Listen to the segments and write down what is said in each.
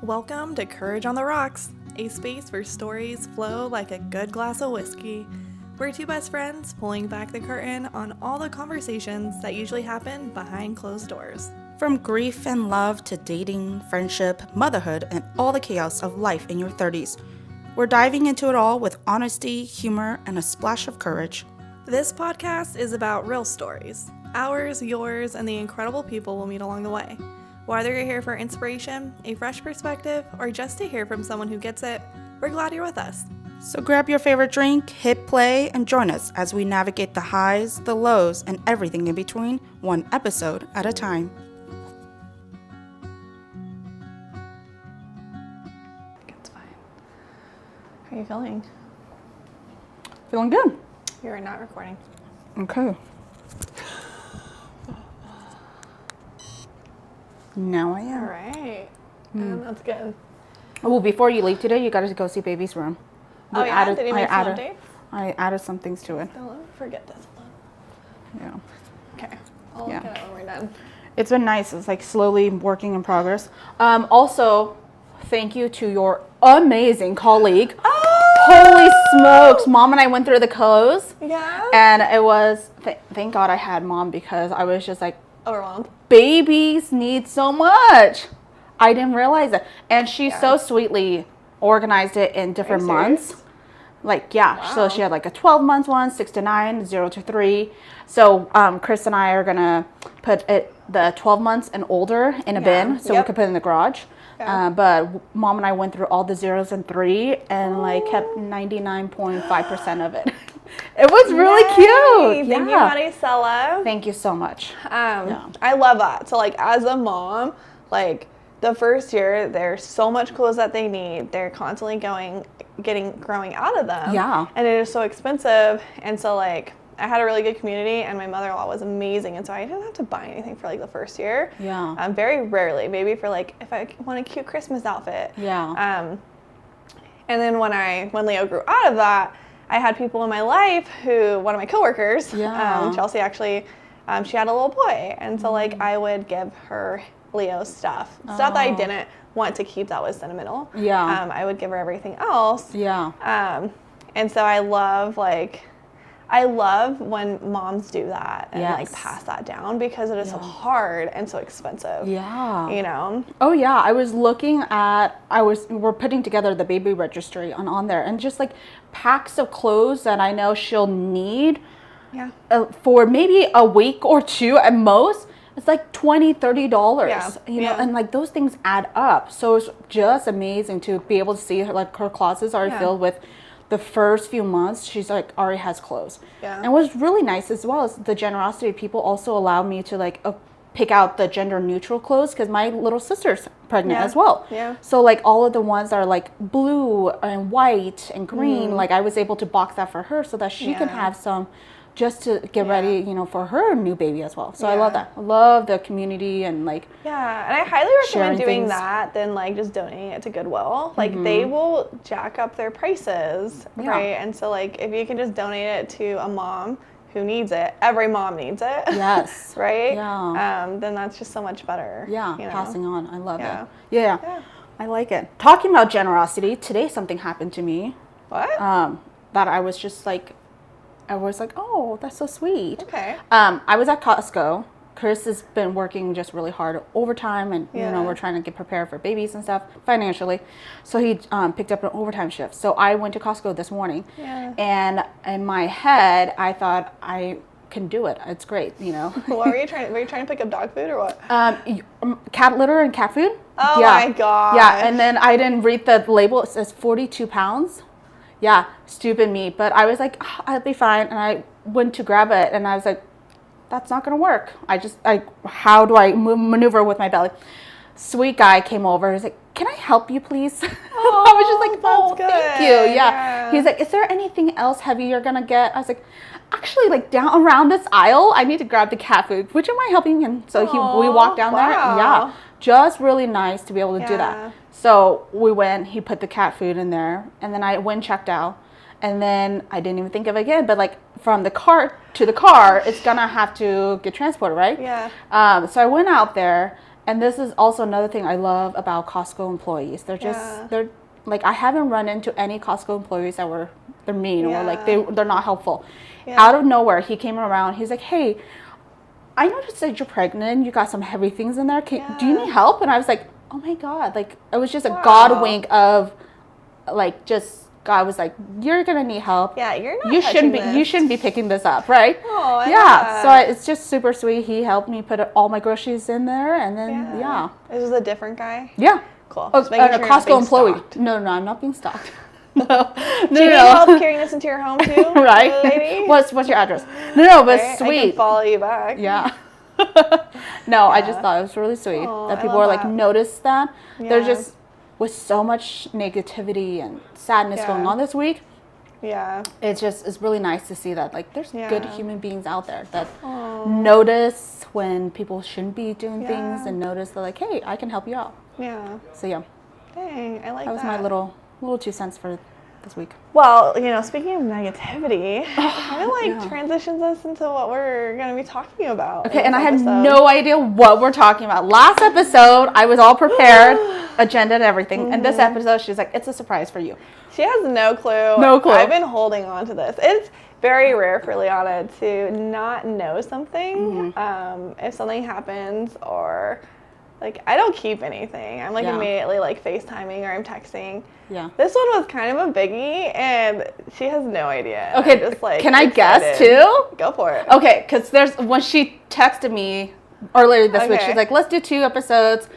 Welcome to Courage on the Rocks, a space where stories flow like a good glass of whiskey. We're two best friends pulling back the curtain on all the conversations that usually happen behind closed doors. From grief and love to dating, friendship, motherhood, and all the chaos of life in your 30s. We're diving into it all with honesty, humor, and a splash of courage. This podcast is about real stories, ours, yours, and the incredible people we'll meet along the way. Whether you're here for inspiration, a fresh perspective, or just to hear from someone who gets it, we're glad you're with us. So grab your favorite drink, hit play, and join us as we navigate the highs, the lows, and everything in between, one episode at a time. It's fine. How are you feeling? Feeling good. You're not recording. Okay. Now I am. All right. That's good. Oh, before you leave today, you got to go see baby's room. Oh, yeah? Did he make some updates? I added some things to it. Don't let me forget this. Yeah. Okay. I'll look at it when we're done. It's been nice. It's like slowly working in progress. Also, thank you to your amazing colleague. Oh! Holy smokes. Mom and I went through the clothes. Yeah? And it was, thank God I had Mom because I was just like, overwhelmed. Babies need so much. I didn't realize it. And she so sweetly organized it in different months. Like, Wow. So she had like a 12-month one, 6 to 9, 0 to 3. So Chris and I are going to put the 12 months and older in a bin so we could put it in the garage. But Mom and I went through all the 0s and 3 and like kept 99.5% of it. It was really cute. Thank you, Maricela. Thank you so much. I love that. So like as a mom, like the first year, there's so much clothes that they need. They're constantly growing out of them. Yeah. And it is so expensive. And so like I had a really good community and my mother-in-law was amazing. And so I didn't have to buy anything for like the first year. Yeah. Very rarely, maybe for like if I want a cute Christmas outfit. Yeah. And then when Leo grew out of that, I had people in my life one of my coworkers, Chelsea actually, she had a little boy. And so like I would give her Leo's stuff that I didn't want to keep that was sentimental. Yeah. I would give her everything else. Yeah. And so I love when moms do that and like pass that down because it is so hard and so expensive. Yeah. You know? Oh yeah. I was looking at, we're putting together the baby registry on there and just like packs of clothes that I know she'll need for maybe a week or two at most. It's like $20, $30, you know, and like those things add up. So it's just amazing to be able to see her, like her closets are filled with the first few months. She's like already has clothes. Yeah. And what's really nice as well is the generosity of people also allow me to like pick out the gender neutral clothes because my little sister's pregnant as well. Yeah. So like all of the ones that are like blue and white and green, like I was able to box that for her so that she can have some just to get ready, you know, for her new baby as well. So I love that. I love the community and like and I highly recommend doing that than like just donating it to Goodwill. Like they will jack up their prices, right? And so like if you can just donate it to a mom who needs it, every mom needs it. Yes. Right? Yeah. Then that's just so much better. Yeah. You know? Passing on. I love it. Yeah. I like it. Talking about generosity, today something happened to me. What? That I was just like, oh, that's so sweet. Okay. I was at Costco. Chris has been working just really hard overtime, and you know we're trying to get prepared for babies and stuff financially. So he picked up an overtime shift. So I went to Costco this morning, and in my head I thought I can do it. It's great, you know. What were you trying? Were you trying to pick up dog food or what? Cat litter and cat food. Oh my god. Yeah, and then I didn't read the label. It says 42 pounds. Yeah, stupid me. But I was like, I'll be fine. And I went to grab it and I was like, that's not going to work. How do I maneuver with my belly? Sweet guy came over. He's like, can I help you, please? I was just like, oh, thank you. Yeah. He's like, is there anything else heavy you're going to get? I was like, actually, like down around this aisle, I need to grab the cat food. Would you mind helping? And so we walked down there. Yeah. Just really nice to be able to do that. So we went, he put the cat food in there, and then I went and checked out. And then I didn't even think of it again, but like from the cart to the car, it's gonna have to get transported, right? Yeah. So I went out there And this is also another thing I love about Costco employees. They're like, I haven't run into any Costco employees that they're mean or like they're not helpful. Out of nowhere, he came around. He's like, hey, I noticed that you're pregnant. You got some heavy things in there. Do you need help? And I was like, oh my God. Like, it was just a God wink of like, just God was like, you're going to need help. Yeah, you shouldn't be picking this up, right? Oh, so it's just super sweet. He helped me put all my groceries in there, and then This is a different guy? Yeah. Cool. Oh, a Costco employee. Stalked. No, I'm not being stalked. Do you need help carrying this into your home too? Right. Lady? What's your address? No, but right? sweet. I can follow you back. Yeah. No, I just thought it was really sweet that people were like, notice that. They're just with so much negativity and sadness going on this week. Yeah. It's really nice to see that like there's good human beings out there that notice when people shouldn't be doing things and notice that like, hey, I can help you out. Yeah. So yeah. Dang, I like that. That was my little 2 cents for this week. Well, speaking of negativity, kind of like transitions us into what we're going to be talking about. Okay, and I had no idea what we're talking about. Last episode, I was all prepared, agenda and everything. And this episode, she's like, it's a surprise for you. She has no clue. No clue. I've been holding on to this. It's very rare for Liana to not know something. If something happens or... Like, I don't keep anything. I'm, like, immediately, like, FaceTiming or I'm texting. Yeah. This one was kind of a biggie, and she has no idea. Okay, just, like, can I guess, too? Go for it. Okay, because when she texted me earlier this week, she's like, let's do 2 episodes,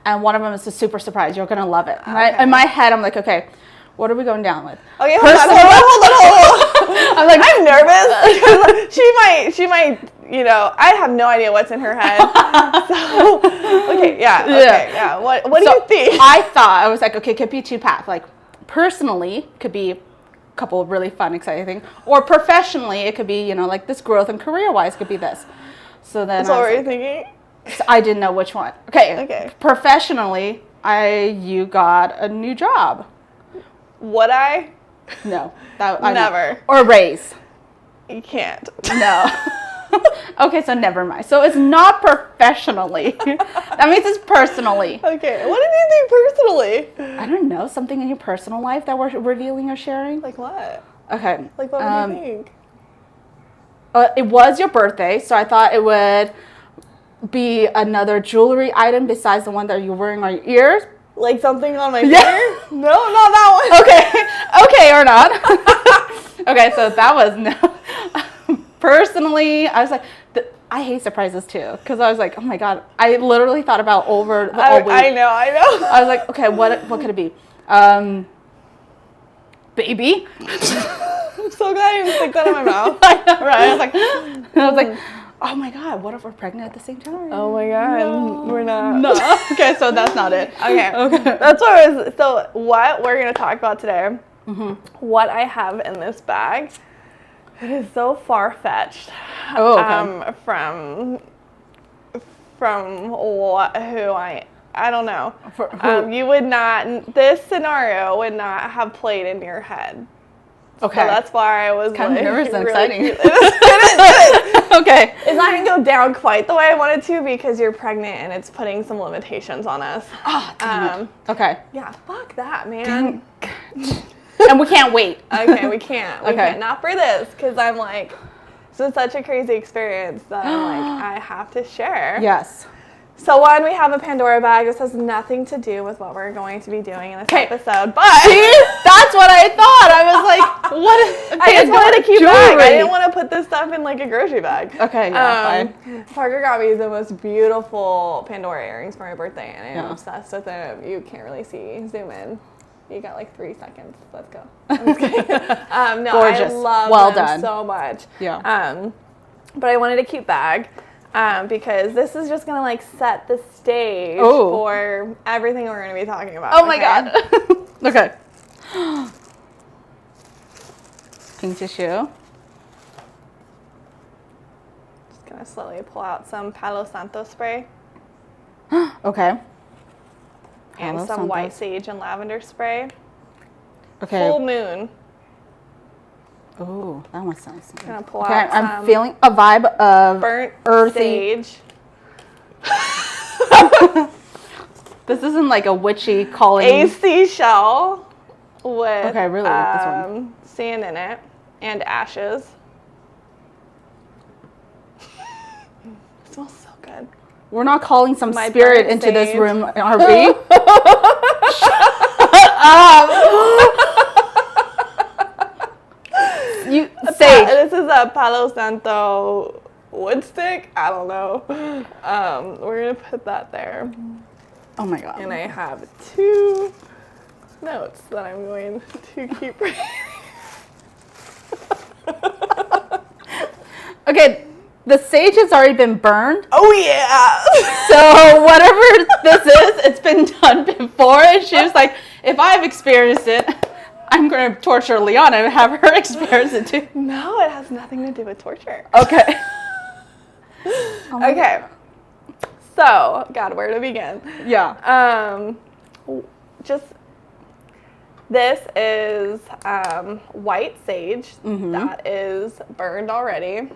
and one of them is a super surprise. You're going to love it. And in my head, I'm like, okay, what are we going down with? Okay, hold on. I'm like, I'm nervous. She might, I have no idea what's in her head. So, What do you think? I was like, okay, it could be 2 paths. Like, personally, could be a couple of really fun, exciting things. Or professionally, it could be, like this growth and career-wise could be this. So then what were you thinking? So I didn't know which one. Okay. Professionally, you got a new job. Would I? No. Never. Or a raise. You can't. No. Okay, so never mind. So it's not professionally. That means it's personally. Okay. What did you think personally? I don't know. Something in your personal life that we're revealing or sharing? Like what? Okay. Like what would you think? It was your birthday, so I thought it would be another jewelry item besides the one that you're wearing on your ears. Like something on my finger? No, not that one. Okay, or not. Okay, so that was no. Personally, I was like, I hate surprises too, because I was like, oh my God, I literally thought about over the whole week. I know. I was like, okay, what could it be? Baby. I'm so glad you didn't stick that in my mouth. I know, right? I was like, oh my God, what if we're pregnant at the same time? Oh my God, no. We're not. No. Okay, so that's not it. Okay. That's what I was. So what we're gonna talk about today? What I have in this bag. It is so far-fetched. Oh, okay. From I don't know. You would not. This scenario would not have played in your head. Okay. So that's why I was kind of nervous and really exciting. Okay. It's not going to go down quite the way I wanted to because you're pregnant and it's putting some limitations on us. Oh, damn it. Okay. Yeah, fuck that, man. And we can't wait. Okay, we can't. We can't. Not for this because I'm like, this is such a crazy experience that I'm like, I have to share. Yes. So one, we have a Pandora bag. This has nothing to do with what we're going to be doing in this episode, but that's what I thought. I was like, what? I just wanted a cute bag. I didn't want to put this stuff in like a grocery bag. Okay, yeah, fine. Parker got me the most beautiful Pandora earrings for my birthday, and I'm obsessed with them. You can't really see. Zoom in. You got like 3 seconds. Let's go. I'm just kidding. No, gorgeous. I love them so much. Yeah. But I wanted a cute bag. Because this is just going to like set the stage for everything we're going to be talking about. Oh my God. Okay. Pink tissue. Just going to slowly pull out some Palo Santo spray. Okay. And some white sage and lavender spray. Okay. Full moon. Oh, that one sounds good. Gonna pull out I'm feeling a vibe of burnt earthy sage. This isn't like a witchy calling. A seashell with okay, really like this one. Sand in it and ashes. It smells so good. We're not calling some spirit into sage. this room, are we? You sage. This is a Palo Santo wood stick. I don't know. We're gonna put that there. Oh my god. And I have 2 notes that I'm going to keep reading. Okay, the sage has already been burned. Oh yeah. So whatever this is, it's been done before. And she was like, if I've experienced it, I'm going to torture Liana and have her experience it too. No, it has nothing to do with torture. Okay. Okay. So, God, where to begin? Yeah. Just this is white sage that is burned already.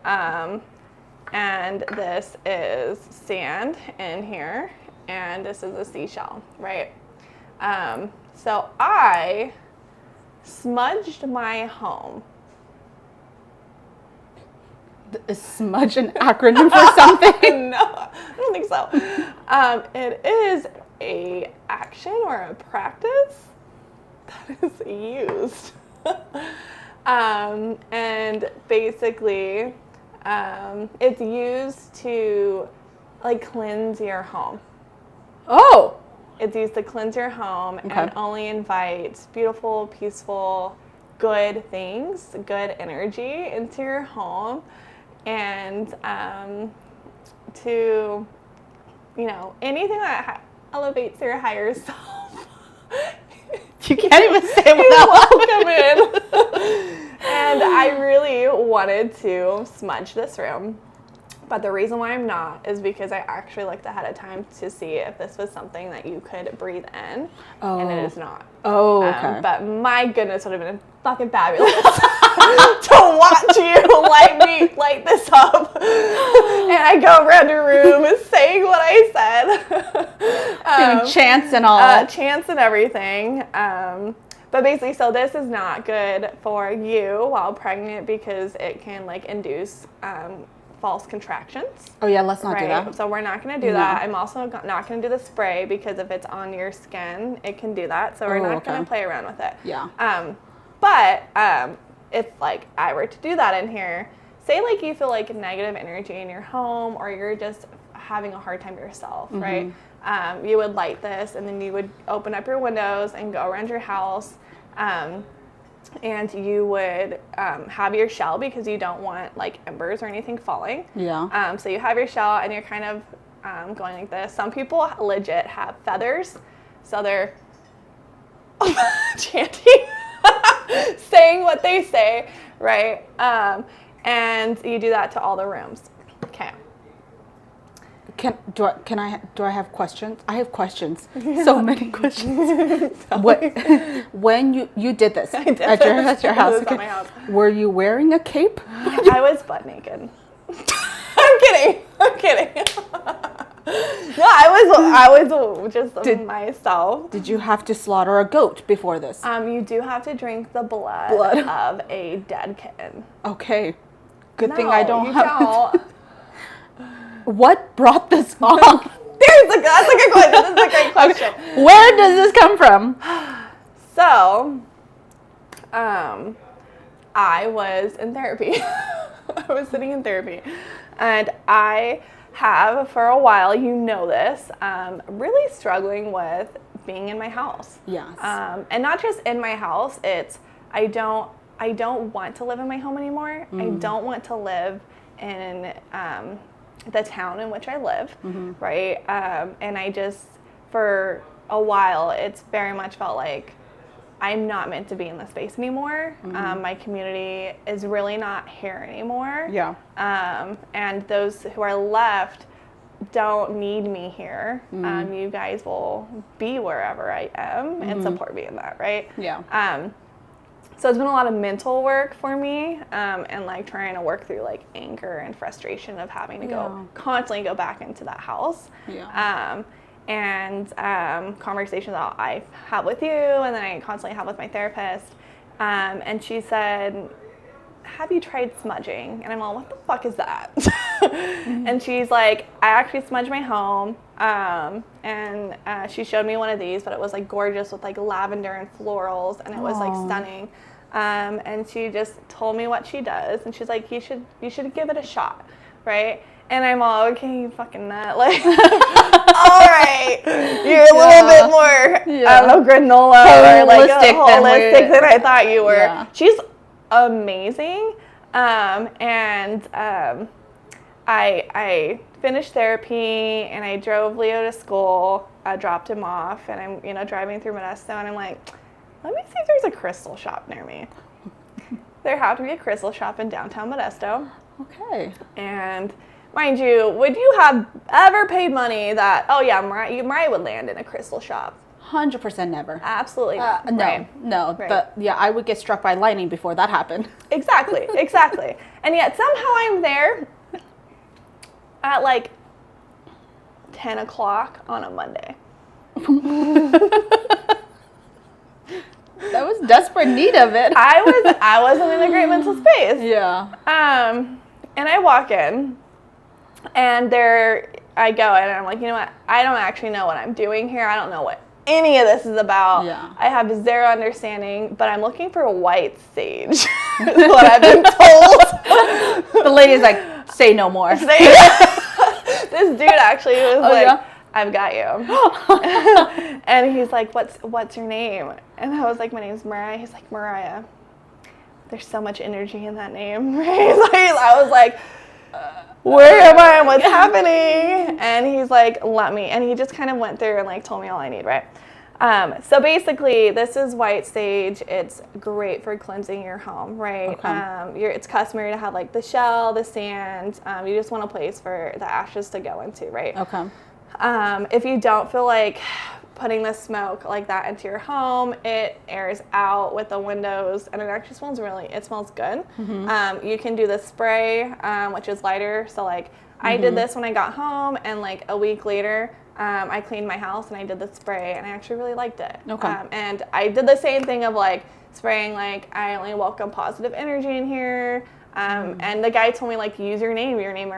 And this is sand in here, and this is a seashell, right? So I smudged my home. Is smudge an acronym for something? No, I don't think so. It is a action or a practice that is used. And basically, it's used to like cleanse your home. Oh. It's used to cleanse your home and only invite beautiful, peaceful, good things, good energy into your home, and to, you know, anything that elevates your higher self. You can't even say it without welcome in. And I really wanted to smudge this room. But the reason why I'm not is because I actually looked ahead of time to see if this was something that you could breathe in, and it is not. Oh, okay. But my goodness, would have been fucking fabulous to watch you light this up, and I go around your room saying what I said. Chants and all. Chants and everything. But basically, so this is not good for you while pregnant because it can like induce false contractions. Oh yeah, let's not do that. So we're not going to do that. I'm also not going to do the spray because if it's on your skin, it can do that. So we're not going to play around with it. Yeah. But if like I were to do that in here, say like you feel like negative energy in your home or you're just having a hard time yourself, right? You would light this and then you would open up your windows and go around your house. And you would have your shell because you don't want like embers or anything falling. Yeah. So you have your shell and you're kind of going like this. Some people legit have feathers, so they're chanting, saying what they say, right? And you do that to all the rooms. Okay. Do I have questions? I have questions. Yeah. So many questions. When you did this at your house, at my house. Were you wearing a cape? I was butt naked. I'm kidding. No, I was just myself. Did you have to slaughter a goat before this? You do have to drink the blood of a dead kitten. Okay. Good thing I don't have. Don't. What brought this on? That's a good question. This is a great question. Okay. Where does this come from? So, I was in therapy. I was sitting in therapy, and I have for a while, you know this, really struggling with being in my house. Yes. And not just in my house. It's I don't want to live in my home anymore. I don't want to live in the town in which I live, right? And I just, for a while, it's very much felt like I'm not meant to be in this space anymore. My community is really not here anymore. Yeah. And those who are left don't need me here. You guys will be wherever I am and support me in that, right? Yeah. So it's been a lot of mental work for me, and like trying to work through like anger and frustration of having to constantly go back into that house. And conversations that I have with you, and then I constantly have with my therapist. And she said, have you tried smudging? And I'm all, what the fuck is that? And she's like, I actually smudge my home. And she showed me one of these, but it was like gorgeous with like lavender and florals, and it was like stunning. And she just told me what she does, and she's like, you should give it a shot, right? And I'm all, okay, you fucking nut. Like, all right, you're a little bit more, I don't know, granola or like holistic than I thought you were. Yeah. She's amazing. I finished therapy, and I drove Leo to school. I dropped him off, and I'm, driving through Modesto, and I'm like, let me see if there's a crystal shop near me. There happened to be a crystal shop in downtown Modesto. Okay. And mind you, would you have ever paid money that, oh yeah, Mariah would land in a crystal shop? 100% never. Absolutely. No. Right. But yeah, I would get struck by lightning before that happened. Exactly. And yet somehow I'm there at like 10 o'clock on a Monday. That was desperate need of it. I wasn't in a great mental space. Yeah. And I walk in, and there I go, and I'm like, you know what? I don't actually know what I'm doing here. I don't know what any of this is about. Yeah. I have zero understanding, but I'm looking for white sage. Is what I've been told. The lady's like, say no more. This dude actually was I've got you. And he's like, what's your name? And I was like, my name's Mariah. He's like, Mariah, there's so much energy in that name. I was like, where am I? What's happening? And he's like, let me. And he just kind of went through and like told me all I need, right? So basically, this is white sage. It's great for cleansing your home, right? Okay. It's customary to have like the shell, the sand. You just want a place for the ashes to go into, right? Okay. If you don't feel like putting the smoke like that into your home, it airs out with the windows, and it actually smells good. Mm-hmm. You can do the spray, which is lighter. So like I did this when I got home, and like a week later, I cleaned my house and I did the spray, and I actually really liked it. Okay. And I did the same thing of like spraying, like I only welcome positive energy in here. And the guy told me, like, use your name. Your name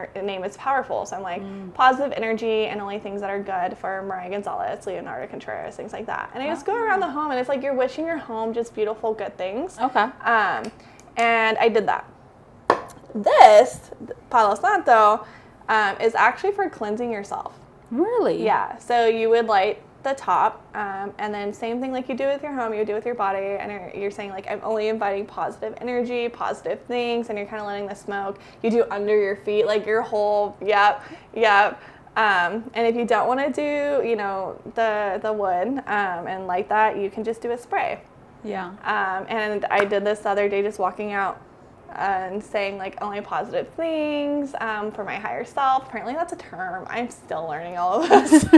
is powerful. So I'm like, positive energy and only things that are good for Mariah Gonzalez, Leonardo Contreras, things like that. And I just go around the home, and it's like you're wishing your home just beautiful, good things. Okay. And I did that. This, Palo Santo, is actually for cleansing yourself. Really? Yeah. So you would light the top, and then same thing like you do with your home, you would do with your body, and you're saying like, I'm only inviting positive energy, positive things, and you're kind of letting the smoke. You do under your feet, like your whole, yep. And if you don't want to do, the wood, and like that, you can just do a spray. Yeah. And I did this the other day, just walking out and saying like only positive things for my higher self. Apparently that's a term. I'm still learning all of this.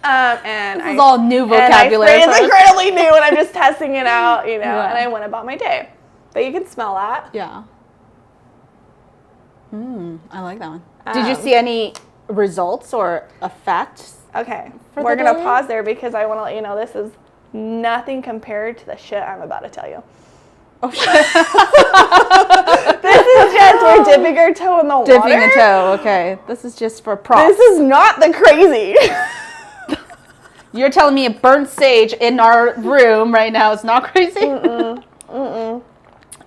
And this is all new vocabulary. It's incredibly new, and I'm just testing it out, and I went about my day. But you can smell that. Yeah. I like that one. Did you see any results or effects? Okay. We're going to pause there because I want to let you know this is nothing compared to the shit I'm about to tell you. Oh shit. This is just, we're dipping our toe in the water. Dipping a toe, okay. This is just for props. This is not the crazy. You're telling me a burnt sage in our room right now is not crazy?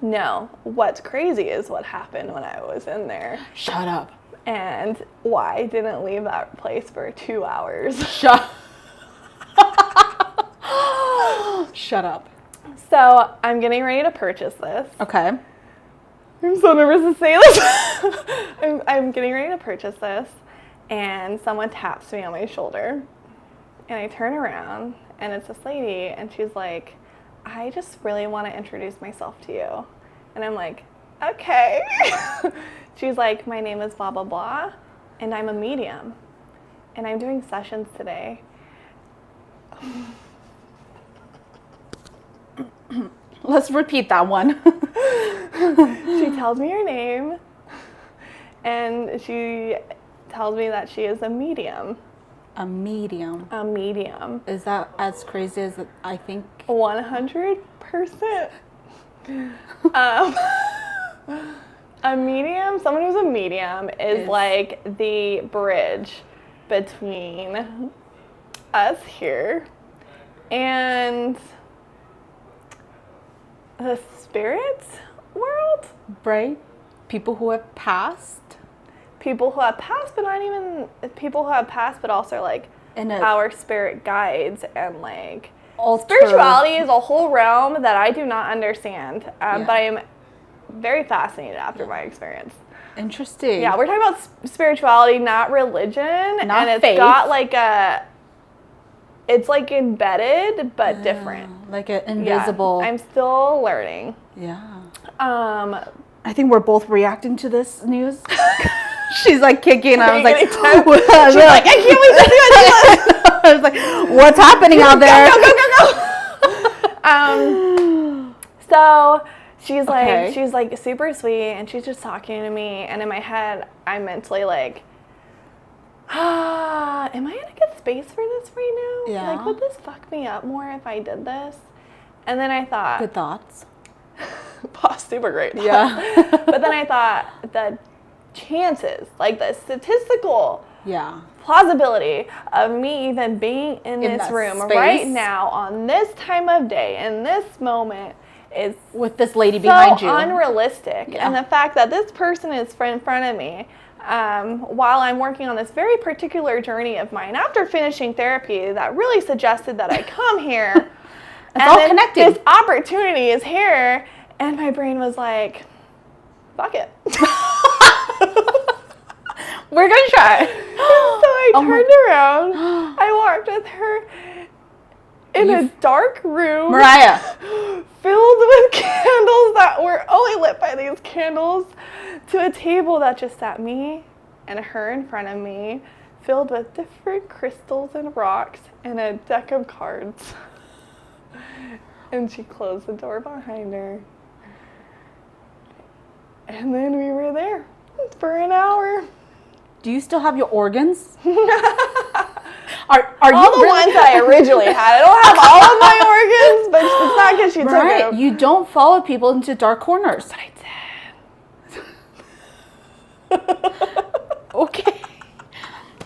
No. What's crazy is what happened when I was in there. Shut up. And why I didn't leave that place for 2 hours. Shut up. So I'm getting ready to purchase this. Okay. I'm so nervous to say this. I'm getting ready to purchase this, and someone taps me on my shoulder, and I turn around, and it's this lady, and she's like, I just really want to introduce myself to you. And I'm like, okay. She's like, my name is blah, blah, blah, and I'm a medium, and I'm doing sessions today. Let's repeat that one. She tells me her name, and she tells me that she is a medium. A medium. A medium. Is that as crazy as I think? 100%. A medium, someone who's a medium is like the bridge between us here and the spirit world. Right? People who have passed. People who have passed, but not even people who have passed, but also like our spirit guides and like spirituality is a whole realm that I do not understand, but I am very fascinated after my experience. Interesting. Yeah, we're talking about spirituality, not religion, not and faith. It's got like it's like embedded but different, like an invisible. Yeah, I'm still learning. Yeah. I think we're both reacting to this news. She's like kicking. I was like, she's like, I can't wait to see what I was like, what's happening out there? Go. So she's like super sweet, and she's just talking to me, and in my head, I'm mentally like, am I in a good space for this right now? Yeah. Like, would this fuck me up more if I did this? And then I thought, good thoughts. Super great. Yeah. But then I thought the chances, like the statistical plausibility of me even being in this room space right now on this time of day in this moment is with this lady behind you, unrealistic. Yeah. And the fact that this person is in front of me while I'm working on this very particular journey of mine after finishing therapy that really suggested that I come here. It's all connected. This opportunity is here, and my brain was like, fuck it. We're going to try. So I turned around. I walked with her in a dark room. Mariah. Filled with candles that were only lit by these candles, to a table that just sat me and her in front of me, filled with different crystals and rocks and a deck of cards. And she closed the door behind her. And then we were there for an hour. Do you still have your organs? Are you all the ones that I originally had. I don't have all of my organs, but it's not because she took them. You don't follow people into dark corners. But I did. Okay.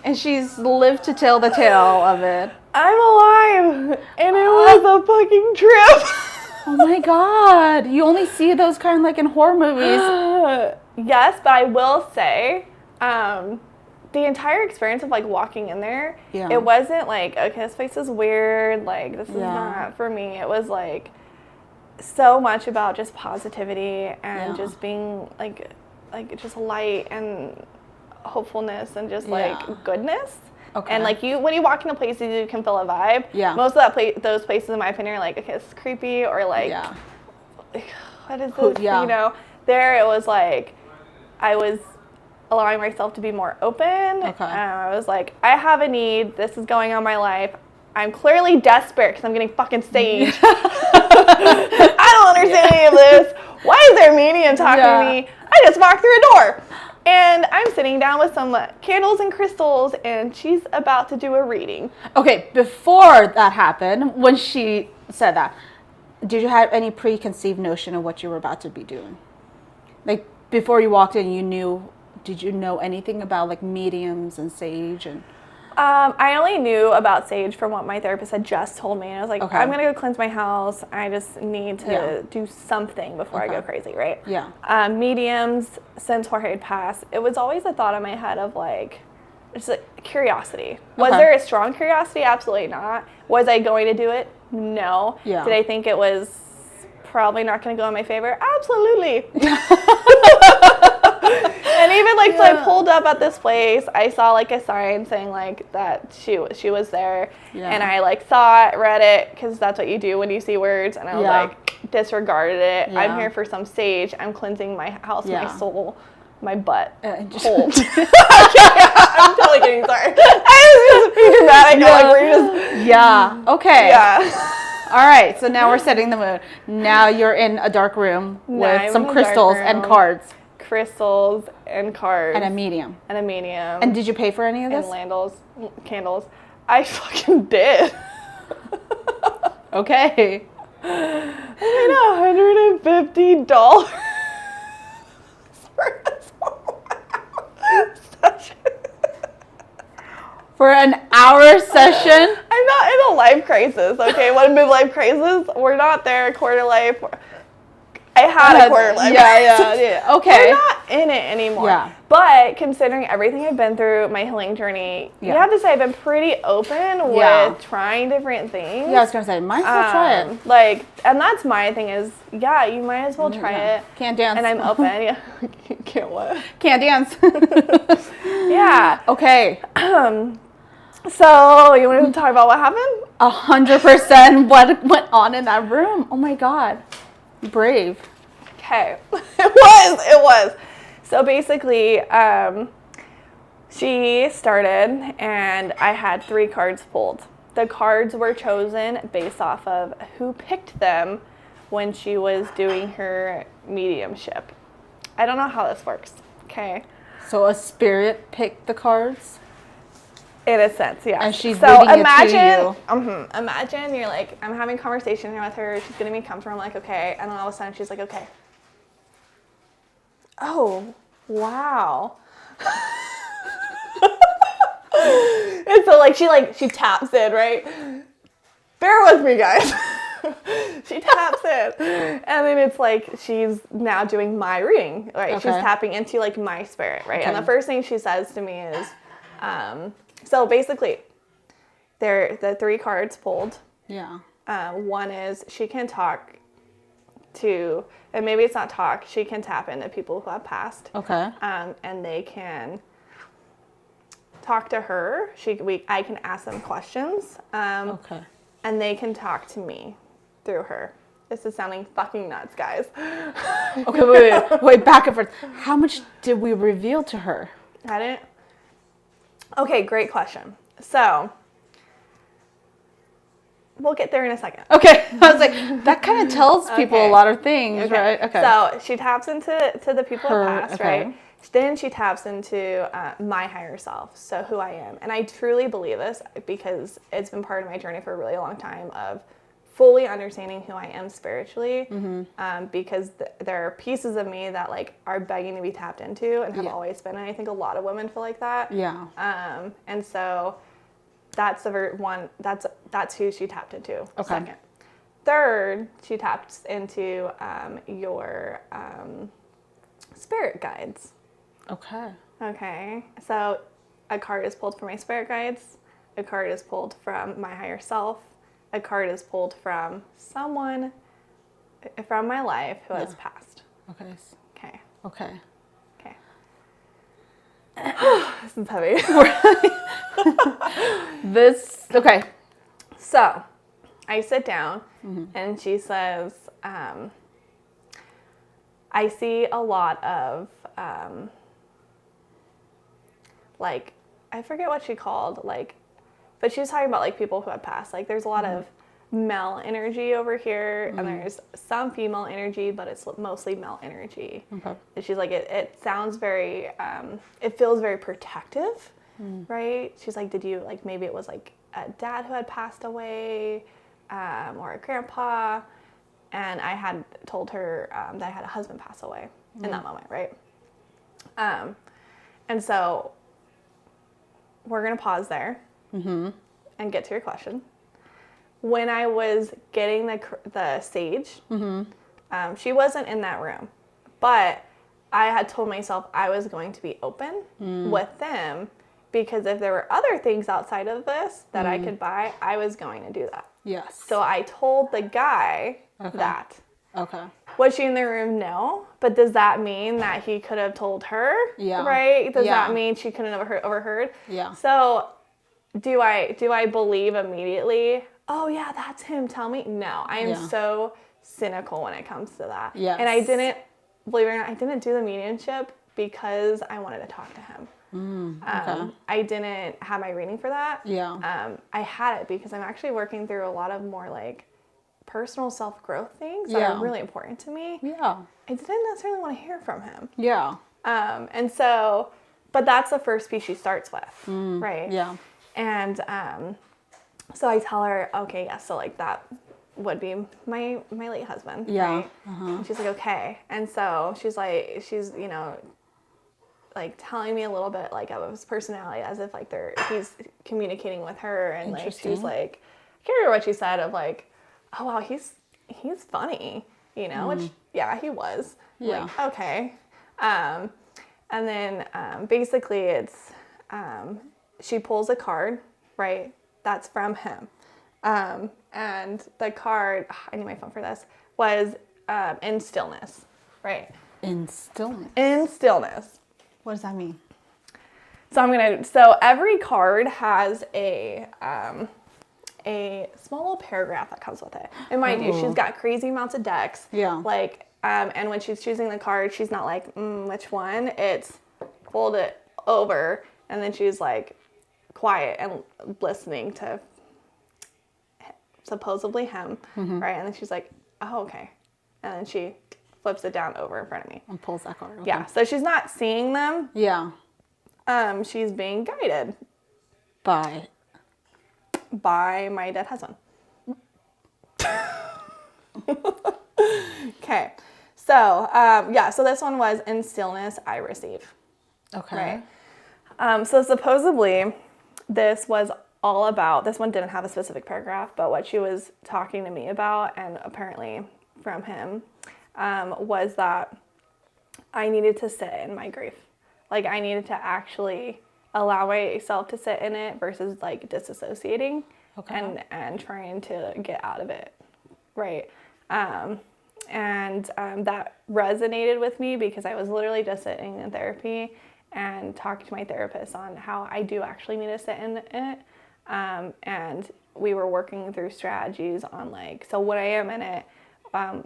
And she's lived to tell the tale of it. I'm alive, and it was a fucking trip. Oh my God. You only see those kind of like in horror movies. Yes, but I will say, the entire experience of like walking in there, it wasn't like, okay, this place is weird, like this is not for me. It was like so much about just positivity and just being like just light and hopefulness and just like goodness. Okay. And like when you walk into places, you can feel a vibe. Yeah. Most of those places, in my opinion, are like, okay, it's creepy, or like, what is this? Yeah. You know, there it was like, I was allowing myself to be more open. Okay. I was like, I have a need. This is going on in my life. I'm clearly desperate because I'm getting fucking sage. I don't understand any of this. Why is there a medium talking to me? I just walked through a door. And I'm sitting down with some candles and crystals, and she's about to do a reading. Okay, before that happened, when she said that, did you have any preconceived notion of what you were about to be doing? Like, before you walked in, did you know anything about like mediums and sage and... I only knew about sage from what my therapist had just told me. And I was like, I'm going to go cleanse my house. I just need to do something before I go crazy, right? Yeah. Mediums, since Jorge had passed, it was always a thought in my head of like, just like curiosity. Was there a strong curiosity? Absolutely not. Was I going to do it? No. Yeah. Did I think it was probably not going to go in my favor? Absolutely. And even like, so I pulled up at this place, I saw like a sign saying like that she was there, and I like saw it, read it, because that's what you do when you see words, and I was like, disregarded it. I'm here for some sage. I'm cleansing my house, my soul, my butt. Cold. I'm totally kidding, sorry. I was just being dramatic. Like, we're just... Okay. Yeah. All right, so now we're setting the mood. Now you're in a dark room with some crystals and cards. Crystals and cards. And a medium. And did you pay for any of this? And candles. I fucking did. Okay. I paid $150 for this session. For an hour session? I'm not in a life crisis, okay? What a midlife crisis. We're not there, quarter life. I had a quarter life. Yeah. Okay. We're not in it anymore. Yeah. But considering everything I've been through, my healing journey, you have to say I've been pretty open with trying different things. Yeah, I was going to say, might as well try it. And that's my thing is, you might as well try it. Can't dance. And I'm open. Can't what? Can't dance. Yeah. Okay. So, you want to talk about what happened? 100% what went on in that room. Oh my God. Brave. Okay. It was. So basically, she started and I had 3 cards pulled. The cards were chosen based off of who picked them when she was doing her mediumship. I don't know how this works. Okay. So a spirit picked the cards? In a sense, yeah. And she's reading it to you. Imagine you're like, I'm having a conversation here with her. She's getting me comfortable. I'm like, okay. And then all of a sudden she's like, okay. Oh, wow. And so she taps in, right? Bear with me, guys. She taps in. And then it's like she's now doing my reading, right? Okay. She's tapping into my spirit, right? Okay. And the first thing she says to me is, so basically, they're the 3 cards pulled. Yeah. One is she can talk to, and maybe it's not talk, she can tap into people who have passed. Okay. And they can talk to her. I can ask them questions. Okay. And they can talk to me through her. This is sounding fucking nuts, guys. Okay, wait, back and forth. How much did we reveal to her? I didn't. Okay, great question. So, we'll get there in a second. Okay. I was like, that kind of tells people a lot of things, right? Okay. So, she taps into the people who passed, right? Then she taps into my higher self, so who I am. And I truly believe this because it's been part of my journey for a really long time of fully understanding who I am spiritually, because there are pieces of me that are begging to be tapped into and have always been. And I think a lot of women feel like that. Yeah. And so that's one. That's who she tapped into. Okay. Second, third, she taps into your spirit guides. Okay. Okay. So a card is pulled from my spirit guides. A card is pulled from my higher self. A card is pulled from someone from my life who has passed. Okay. Okay. Okay. Okay. This is heavy. Okay. So I sit down and she says, I see a lot of, I forget what she called, but she was talking about people who have passed. There's a lot of male energy over here, and there's some female energy, but it's mostly male energy. Okay. And she's like, it sounds very, it feels very protective, right? She's like, did you, maybe it was a dad who had passed away, or a grandpa, and I had told her that I had a husband pass away in that moment, right? And so we're going to pause there. And get to your question. When I was getting the sage, she wasn't in that room, but I had told myself I was going to be open with them because if there were other things outside of this that I could buy, I was going to do that. Yes. So I told the guy that. Okay. Was she in the room? No. But does that mean that he could have told her? Yeah. Right? Does that mean she couldn't have overheard? Yeah. So do I believe immediately, oh yeah, that's him, tell me? No, I am so cynical when it comes to that. Yes. And I didn't, believe it or not, I didn't do the mediumship because I wanted to talk to him. Okay. I didn't have my reading for that. Yeah. I had it because I'm actually working through a lot of more personal self-growth things that are really important to me, I didn't necessarily want to hear from him. And so, but that's the first piece she starts with, right? And so I tell her, okay, yes, so like that would be my late husband, right? And she's like, okay. And so she's you know, like telling me a little bit like of his personality, as if like he's communicating with her, and like she's like, I can't remember what she said, of like, oh wow, he's funny, you know, which he was. Like, okay. And then basically it's she pulls a card, right? That's from him. And the card, I need my phone for this, was in stillness, right? In stillness. In stillness. What does that mean? So every card has a small little paragraph that comes with it. And mind you, she's got crazy amounts of decks. Like, and when she's choosing the card, she's not like, which one? It's fold it over, and then she's like quiet and listening to supposedly him, right? And then she's like, oh, okay. And then she flips it down over in front of me. And pulls that card. Okay. Yeah, so she's not seeing them. She's being guided. By my dead husband. Okay. So, so this one was in stillness I receive. Okay. Right? So supposedly this was all about, this one didn't have a specific paragraph, but what she was talking to me about, and apparently from him, was that I needed to sit in my grief. Like, I needed to actually allow myself to sit in it versus like disassociating and trying to get out of it. Right. And that resonated with me because I was literally just sitting in therapy and talking to my therapist on how I do actually need to sit in it. And we were working through strategies on like, so when I am in it,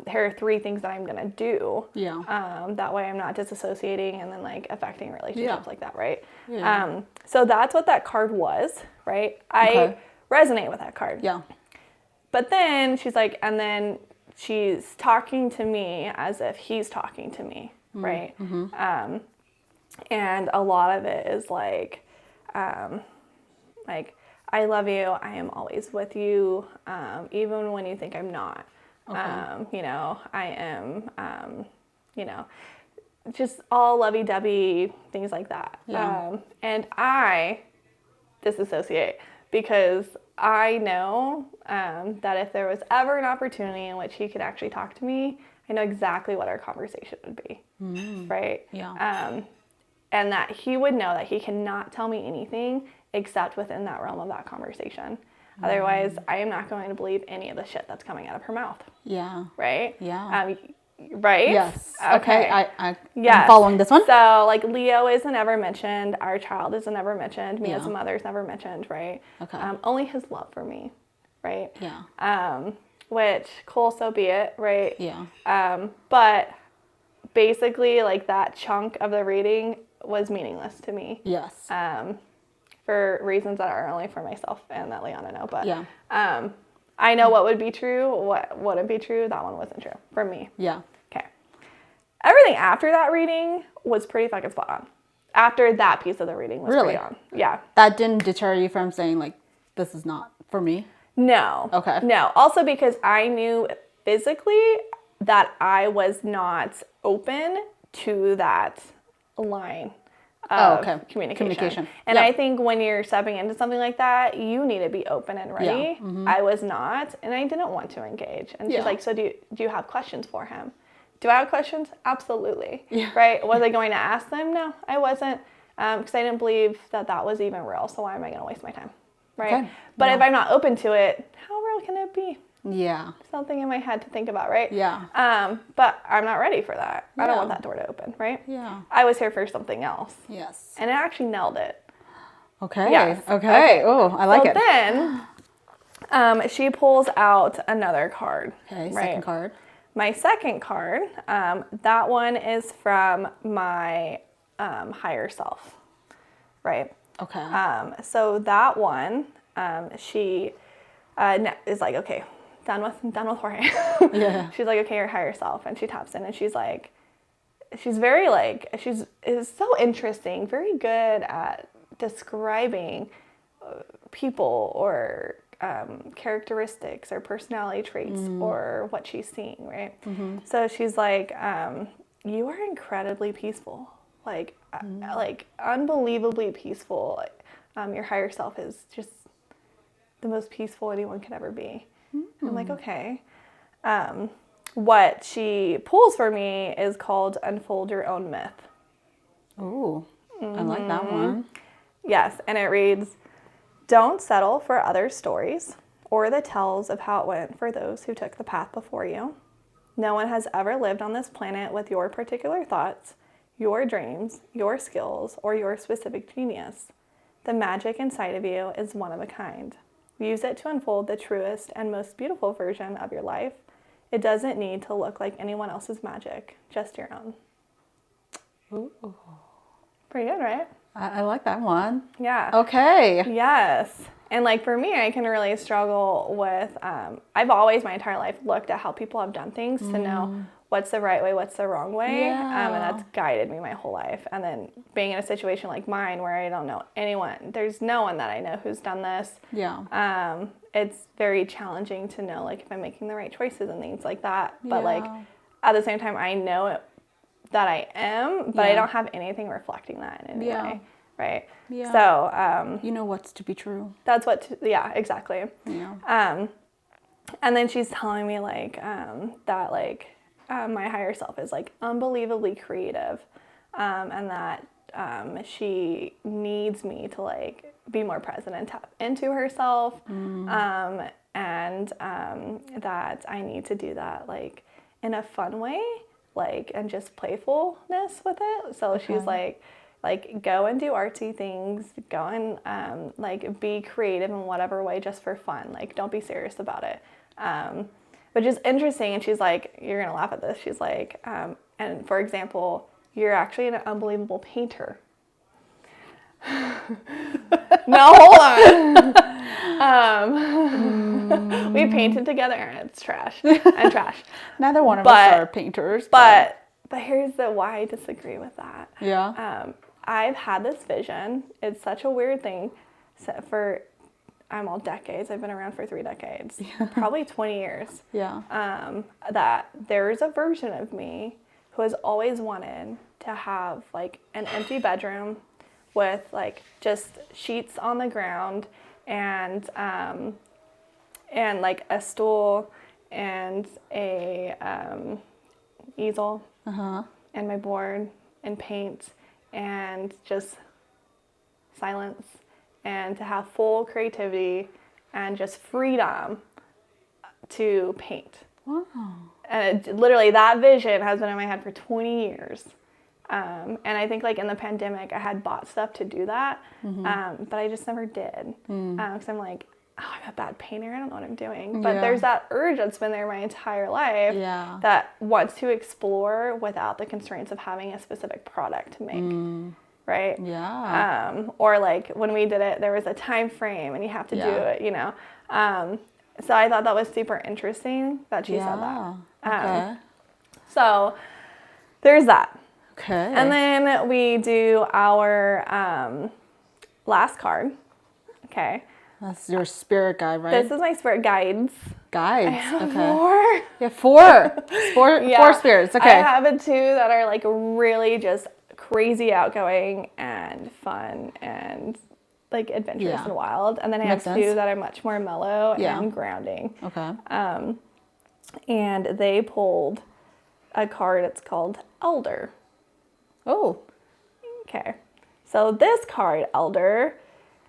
here are 3 things that I'm going to do. That way I'm not disassociating and then like affecting relationships like that. Right. So that's what that card was. Right. I resonate with that card. But then she's like, and then she's talking to me as if he's talking to me. Right. And a lot of it is like, I love you. I am always with you. Even when you think I'm not. You know, I am, you know, just all lovey-dovey, things like that. And I disassociate because I know that if there was ever an opportunity in which he could actually talk to me, I know exactly what our conversation would be, right? And that he would know that he cannot tell me anything except within that realm of that conversation. Otherwise, I am not going to believe any of the shit that's coming out of her mouth. Right? Right? Yes. Okay. I'm following this one. So, like, Leo isn't ever mentioned. Our child isn't ever mentioned. Me as a mother is never mentioned, right? Only his love for me, right? Which, cool, so be it, right? But basically, like, that chunk of the reading was meaningless to me. For reasons that are only for myself and that Leanna know. But I know what would be true, what wouldn't be true. That one wasn't true for me. Okay. Everything after that reading was pretty fucking spot on. After that piece of the reading was pretty on. That didn't deter you from saying, like, this is not for me? No. No. Also because I knew physically that I was not open to that line of communication. And I think when you're stepping into something like that, you need to be open and ready. I was not, and I didn't want to engage. And she's like, so do you have questions for him? Do I have questions? Absolutely. Right? Was I going to ask them? No, I wasn't, because I didn't believe that that was even real. So why am I going to waste my time? Right? But if I'm not open to it, how real can it be? Something in my head to think about, right? But I'm not ready for that. I don't want that door to open, right? I was here for something else. And it actually nailed it. Okay. Oh, I like it. Then she pulls out another card. Second card. My second card, that one is from my higher self, right? Okay. So that one, she is like, okay, done with worrying. Yeah. She's like, okay, your higher self. And she taps in and she's like, she's very like, is so interesting, very good at describing people or characteristics or personality traits or what she's seeing, right? So she's like, you are incredibly peaceful, like unbelievably peaceful. Your higher self is just the most peaceful anyone could ever be. I'm like, okay. What she pulls for me is called Unfold Your Own Myth. Ooh, I like that one. Yes, and it reads, don't settle for others' stories or the tells of how it went for those who took the path before you. No one has ever lived on this planet with your particular thoughts, your dreams, your skills, or your specific genius. The magic inside of you is one of a kind. Use it to unfold the truest and most beautiful version of your life. It doesn't need to look like anyone else's magic, just your own. Ooh. Pretty good, right? I like that one. Yeah. Okay. Yes. And like for me, I can really struggle with, I've always my entire life looked at how people have done things to know what's the right way, what's the wrong way. Yeah. And that's guided me my whole life. And then being in a situation like mine where I don't know anyone, there's no one that I know who's done this. Yeah. It's very challenging to know like if I'm making the right choices and things like that. But Yeah. like at the same time, I know it, that I am, but I don't have anything reflecting that in any way. Right. Yeah. So, you know what's to be true. That's yeah, exactly. Yeah. And then she's telling me like, that like, my higher self is like unbelievably creative. And that, she needs me to like be more present and tap into herself. And, that I need to do that like in a fun way, like, and just playfulness with it. So she's like, go and do artsy things, go and, like, be creative in whatever way just for fun. Like, don't be serious about it. Which is interesting. And she's like, you're going to laugh at this. She's like, and for example, you're actually an unbelievable painter. No, hold on. We painted together and it's trash. And trash. Neither one of us are painters. But here's why I disagree with that. Yeah. I've had this vision. It's such a weird thing for, I'm all decades. I've been around for 3 decades, probably 20 years. Yeah. That there's a version of me who has always wanted to have like an empty bedroom with like just sheets on the ground and like a stool and a easel and my board and paint and just silence and to have full creativity and just freedom to paint. Wow. And literally that vision has been in my head for 20 years. And I think like in the pandemic, I had bought stuff to do that, but I just never did. Because I'm like, oh, I'm a bad painter. I don't know what I'm doing. But there's that urge that's been there my entire life that wants to explore without the constraints of having a specific product to make. Right? Yeah. Or like when we did it, there was a time frame and you have to do it, you know. So I thought that was super interesting that she said that. Okay. So there's that. Okay. And then we do our last card. Okay. That's your spirit guide, right? This is my spirit guides. Guides. I have okay. 4. Yeah, 4 spirits. Okay. I have 2 that are like really just crazy outgoing and fun and like adventurous and wild. And then I have 2 that are much more mellow and grounding. Okay. And they pulled a card. It's called Elder. Oh. Okay. So this card, Elder,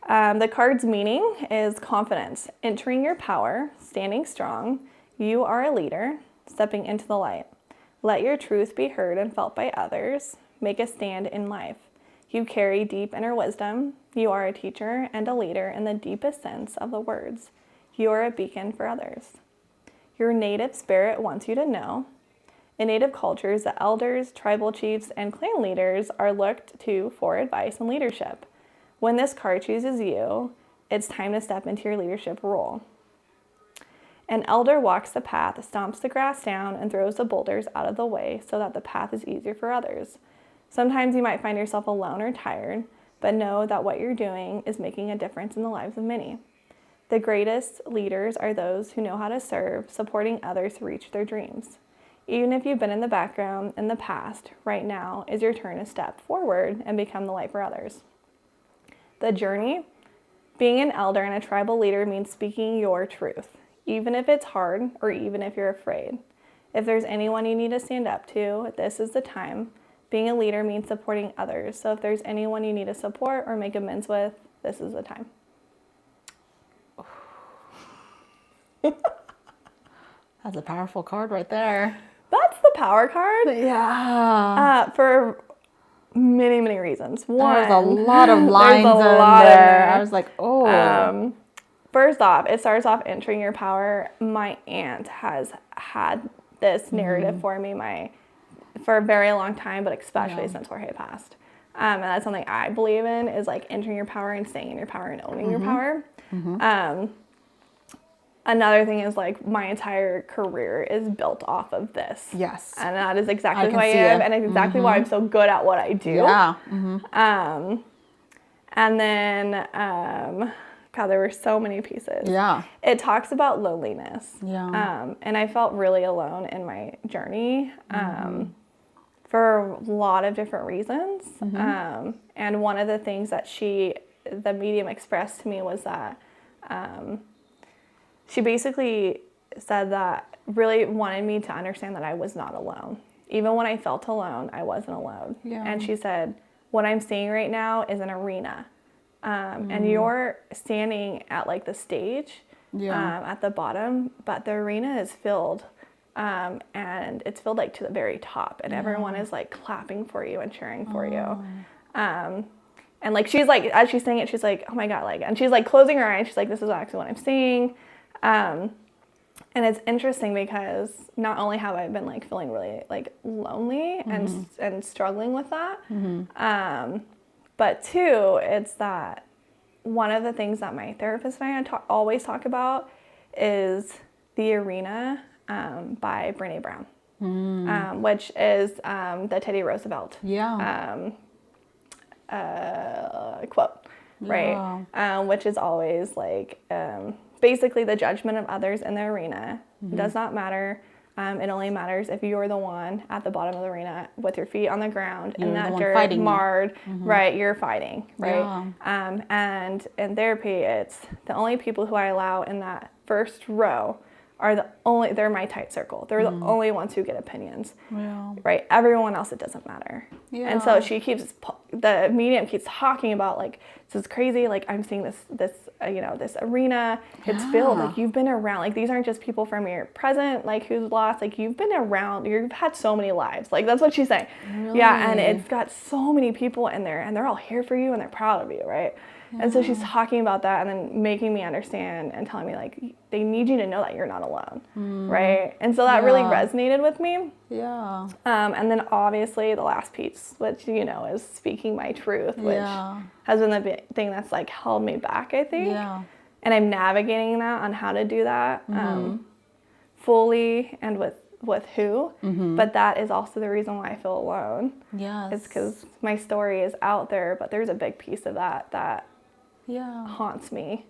the card's meaning is confidence, entering your power, standing strong. You are a leader, stepping into the light. Let your truth be heard and felt by others. Make a stand in life. You carry deep inner wisdom. You are a teacher and a leader in the deepest sense of the words. You are a beacon for others. Your native spirit wants you to know. In Native cultures, the elders, tribal chiefs, and clan leaders are looked to for advice and leadership. When this card chooses you, it's time to step into your leadership role. An elder walks the path, stomps the grass down, and throws the boulders out of the way so that the path is easier for others. Sometimes you might find yourself alone or tired, but know that what you're doing is making a difference in the lives of many. The greatest leaders are those who know how to serve, supporting others to reach their dreams. Even if you've been in the background in the past, right now is your turn to step forward and become the light for others. The journey. Being an elder and a tribal leader means speaking your truth, even if it's hard or even if you're afraid. If there's anyone you need to stand up to, this is the time. Being a leader means supporting others. So if there's anyone you need to support or make amends with, this is the time. That's a powerful card right there. That's the power card. Yeah. For many, many reasons. One, there's a lot of lines in there. I was like, oh. First off, it starts off entering your power. My aunt has had this narrative for me for a very long time, but especially since Jorge passed. And that's something I believe in, is like entering your power and staying in your power and owning your power. Another thing is like my entire career is built off of this. Yes. And that is exactly who I am, and it's exactly why I'm so good at what I do. Yeah. And then, God, there were so many pieces. Yeah. It talks about loneliness. Yeah. And I felt really alone in my journey for a lot of different reasons. And one of the things that the medium expressed to me was that she basically said that really wanted me to understand that I was not alone. Even when I felt alone, I wasn't alone. Yeah. And she said, what I'm seeing right now is an arena. And you're standing at like the stage at the bottom, but the arena is filled. And it's filled like to the very top. And everyone is like clapping for you and cheering for you. And like, she's like, as she's saying it, she's like, oh my God, like, and she's like closing her eyes. She's like, this is actually what I'm seeing. And it's interesting because not only have I been like feeling really like lonely and struggling with that, but two, it's that one of the things that my therapist and I always talk about is The Arena by Brené Brown, which is the Teddy Roosevelt quote, right? Which is always like basically the judgment of others in the arena does not matter. It only matters if you're the one at the bottom of the arena with your feet on the ground and that dirt marred, right? You're fighting, right? And in therapy, it's the only people who I allow in that first row are they're my tight circle. They're the only ones who get opinions, right? Everyone else, it doesn't matter. And so the medium keeps talking about like, this is crazy. Like I'm seeing this arena, it's filled. Like you've been around, like these aren't just people from your present, like who's lost, like you've been around, you've had so many lives. Like that's what she's saying. Really? Yeah. And it's got so many people in there and they're all here for you and they're proud of you. Right. And so she's talking about that and then making me understand and telling me like, they need you to know that you're not alone. Right. And so that really resonated with me. Yeah. And then obviously the last piece, which, is speaking my truth, which has been the thing that's like held me back, I think. Yeah. And I'm navigating that on how to do that fully and with who. But that is also the reason why I feel alone. Yes. It's because my story is out there, but there's a big piece of that haunts me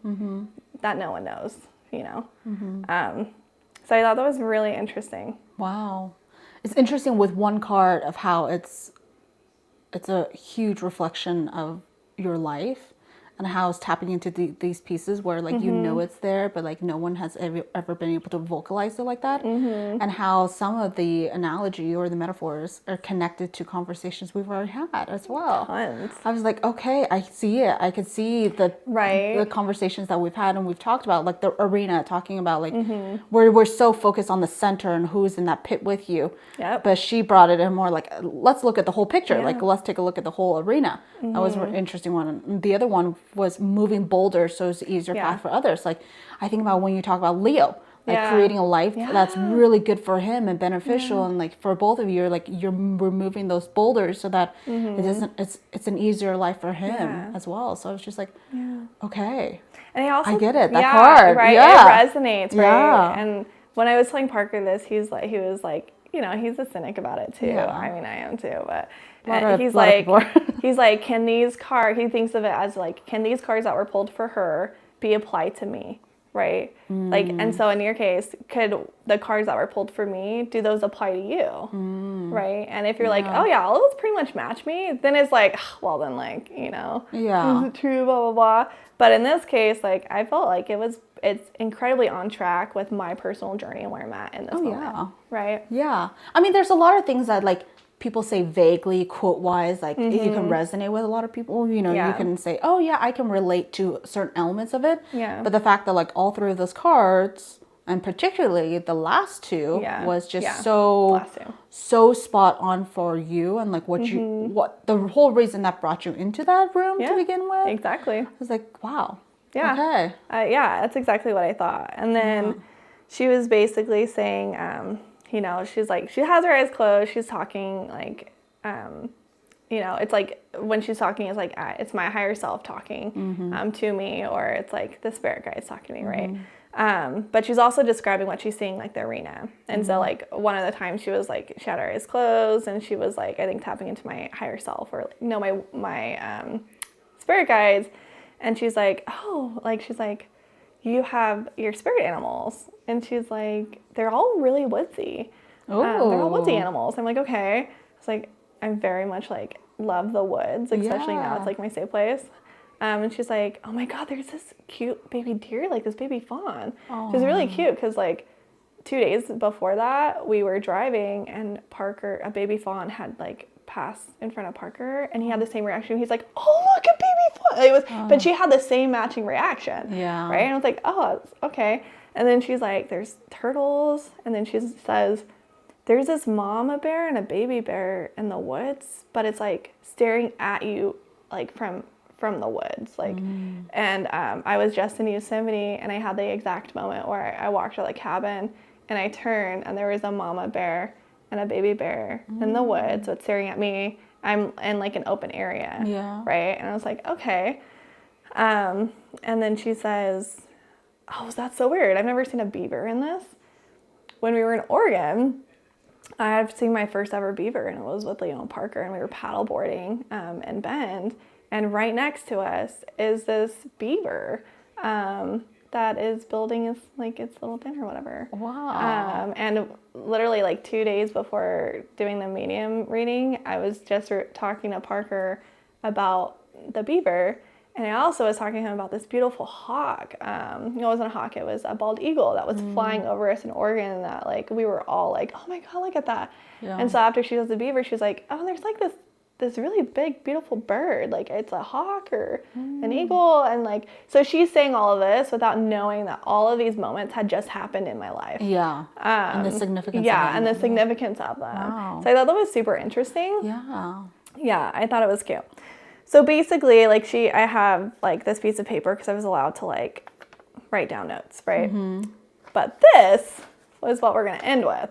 that no one knows, so I thought that was really interesting. Wow. It's interesting with one card of how it's a huge reflection of your life and how it's tapping into these pieces where like it's there, but like no one has ever been able to vocalize it like that, and how some of the analogy or the metaphors are connected to conversations we've already had as well. Tons. I was like, okay, I see it. I could see the conversations that we've had and we've talked about, like the arena, talking about like where we're so focused on the center and who's in that pit with you. Yep. But she brought it in more like, let's look at the whole picture. Yeah. Like let's take a look at the whole arena. That was an interesting one. And the other one was moving boulders so it's an easier path for others. Like I think about when you talk about Leo. like creating a life that's really good for him and beneficial, and like for both of you, like you're removing those boulders so that it doesn't. It's an easier life for him as well. So it's just like, okay, and I get it. That part, right? Yeah, it resonates, right? And when I was telling Parker this, he was like, you know, he's a cynic about it too. Yeah. I mean, I am too, but he's like, can these cards? He thinks of it as like, can these cards that were pulled for her be applied to me? Right? Like, and so in your case, could the cards that were pulled for me, do those apply to you? Right? And if you're like, oh yeah, all those pretty much match me, then it's like, well then, like, you know, is it true, blah, blah, blah. But in this case, like, I felt like it's incredibly on track with my personal journey and where I'm at in this moment. Right? Yeah. I mean, there's a lot of things that like people say vaguely, quote-wise, like you can resonate with a lot of people. You know, you can say, oh yeah, I can relate to certain elements of it. Yeah. But the fact that like all three of those cards, and particularly the last two, was just so spot on for you, and like what the whole reason that brought you into that room to begin with. Exactly. I was like, wow. Yeah. Okay. That's exactly what I thought. And then she was basically saying, you know, she's like, she has her eyes closed. She's talking like, you know, it's like when she's talking, it's like, it's my higher self talking to me, or it's like the spirit guide is talking to me, right? But she's also describing what she's seeing, like the arena. And so like one of the times she was like, she had her eyes closed and she was like, I think tapping into my higher self, or you know, my spirit guides. And she's like, oh, like, she's like, you have your spirit animals. And she's like, they're all really woodsy. They're all woodsy animals. I'm like, okay. It's like, I'm very much like, love the woods, especially now it's like my safe place. And she's like, oh my God, there's this cute baby deer, like this baby fawn. She's really cute because like 2 days before that, we were driving and Parker, a baby fawn had like passed in front of Parker and he had the same reaction. He's like, oh, look, a baby fawn. It was, but she had the same matching reaction. Yeah. Right? And I was like, oh, okay. And then she's like, there's turtles. And then she says, there's this mama bear and a baby bear in the woods, but it's like staring at you like from the woods. Like, and I was just in Yosemite and I had the exact moment where I walked to the cabin and I turned and there was a mama bear and a baby bear in the woods. So it's staring at me. I'm in like an open area. Yeah. Right. And I was like, okay. And then she says, oh, that's so weird. I've never seen a beaver in this. When we were in Oregon, I've seen my first ever beaver and it was with Leo and Parker and we were paddle boarding in Bend. And right next to us is this beaver that is building its little den or whatever. Wow. And literally like 2 days before doing the medium reading, I was just talking to Parker about the beaver. And I also was talking to him about this beautiful hawk. It wasn't a hawk, it was a bald eagle that was flying over us in Oregon that like we were all like, oh my God, look at that. Yeah. And so after she does the beaver, she's like, oh, there's like this really big, beautiful bird. Like it's a hawk or an eagle. And like, so she's saying all of this without knowing that all of these moments had just happened in my life. Yeah. And the significance of them. Yeah, and the significance of them. Wow. So I thought that was super interesting. Yeah. Yeah, I thought it was cute. So basically, like I have like this piece of paper because I was allowed to like write down notes, right? But this was what we're going to end with.